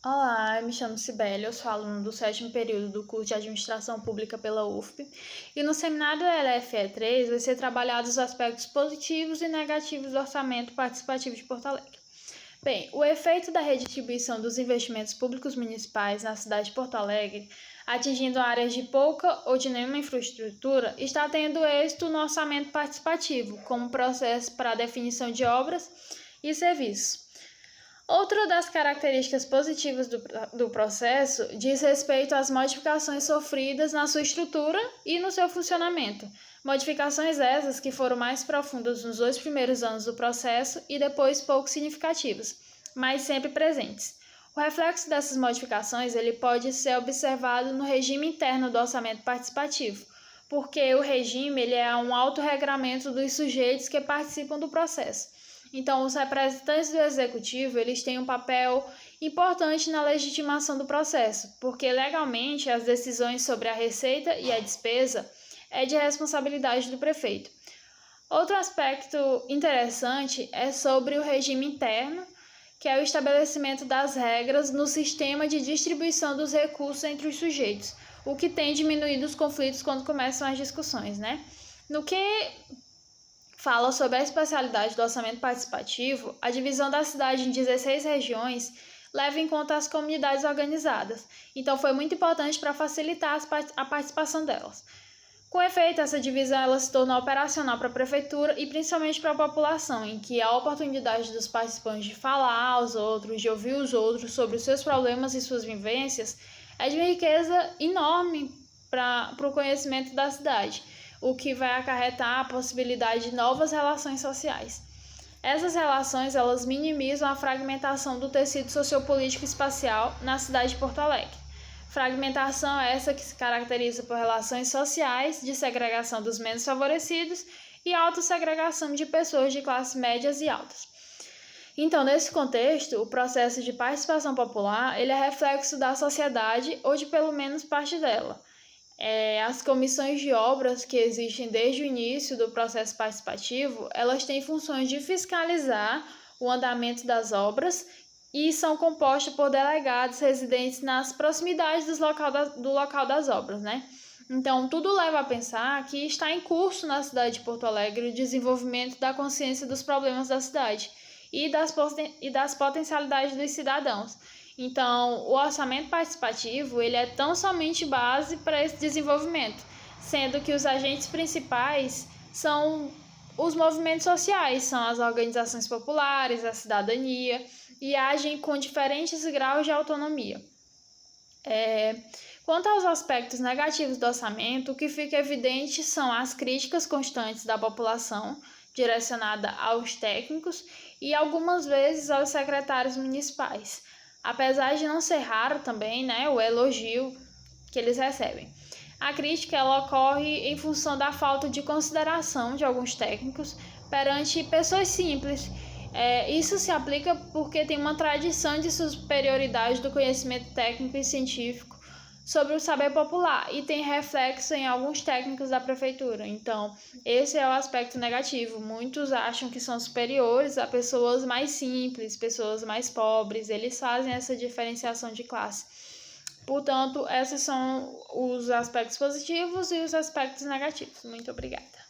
Olá, eu me chamo Cibele, eu sou aluna do 7º período do curso de Administração Pública pela UFP, e no seminário LFE3 vai ser trabalhados os aspectos positivos e negativos do orçamento participativo de Porto Alegre. Bem, o efeito da redistribuição dos investimentos públicos municipais na cidade de Porto Alegre, atingindo áreas de pouca ou de nenhuma infraestrutura, está tendo êxito no orçamento participativo, como processo para a definição de obras e serviços. Outra das características positivas do processo diz respeito às modificações sofridas na sua estrutura e no seu funcionamento. Modificações essas que foram mais profundas nos 2 primeiros anos do processo e depois pouco significativas, mas sempre presentes. O reflexo dessas modificações ele pode ser observado no regime interno do orçamento participativo, porque o regime ele é um autorregramento dos sujeitos que participam do processo. Então, os representantes do executivo, eles têm um papel importante na legitimação do processo, porque legalmente as decisões sobre a receita e a despesa é de responsabilidade do prefeito. Outro aspecto interessante é sobre o regime interno, que é o estabelecimento das regras no sistema de distribuição dos recursos entre os sujeitos, o que tem diminuído os conflitos quando começam as discussões, né? No que fala sobre a especialidade do orçamento participativo, a divisão da cidade em 16 regiões leva em conta as comunidades organizadas, então foi muito importante para facilitar a participação delas. Com efeito, essa divisão ela se tornou operacional para a prefeitura e principalmente para a população, em que a oportunidade dos participantes de falar aos outros, de ouvir os outros sobre os seus problemas e suas vivências, é de uma riqueza enorme para o conhecimento da cidade, o que vai acarretar a possibilidade de novas relações sociais. Essas relações elas minimizam a fragmentação do tecido sociopolítico espacial na cidade de Porto Alegre. Fragmentação essa que se caracteriza por relações sociais de segregação dos menos favorecidos e autossegregação de pessoas de classes médias e altas. Então, nesse contexto, o processo de participação popular ele é reflexo da sociedade ou de pelo menos parte dela. As comissões de obras que existem desde o início do processo participativo, elas têm funções de fiscalizar o andamento das obras e são compostas por delegados residentes nas proximidades do local das obras, né? Então, tudo leva a pensar que está em curso na cidade de Porto Alegre o desenvolvimento da consciência dos problemas da cidade e das potencialidades dos cidadãos. Então, o orçamento participativo ele é tão somente base para esse desenvolvimento, sendo que os agentes principais são os movimentos sociais, são as organizações populares, a cidadania, e agem com diferentes graus de autonomia. Quanto aos aspectos negativos do orçamento, o que fica evidente são as críticas constantes da população, direcionada aos técnicos e algumas vezes aos secretários municipais. Apesar de não ser raro também, né, o elogio que eles recebem. A crítica ela ocorre em função da falta de consideração de alguns técnicos perante pessoas simples. Isso se aplica porque tem uma tradição de superioridade do conhecimento técnico e científico sobre o saber popular e tem reflexo em alguns técnicos da prefeitura. Então, esse é o aspecto negativo. Muitos acham que são superiores a pessoas mais simples, pessoas mais pobres. Eles fazem essa diferenciação de classe. Portanto, esses são os aspectos positivos e os aspectos negativos. Muito obrigada.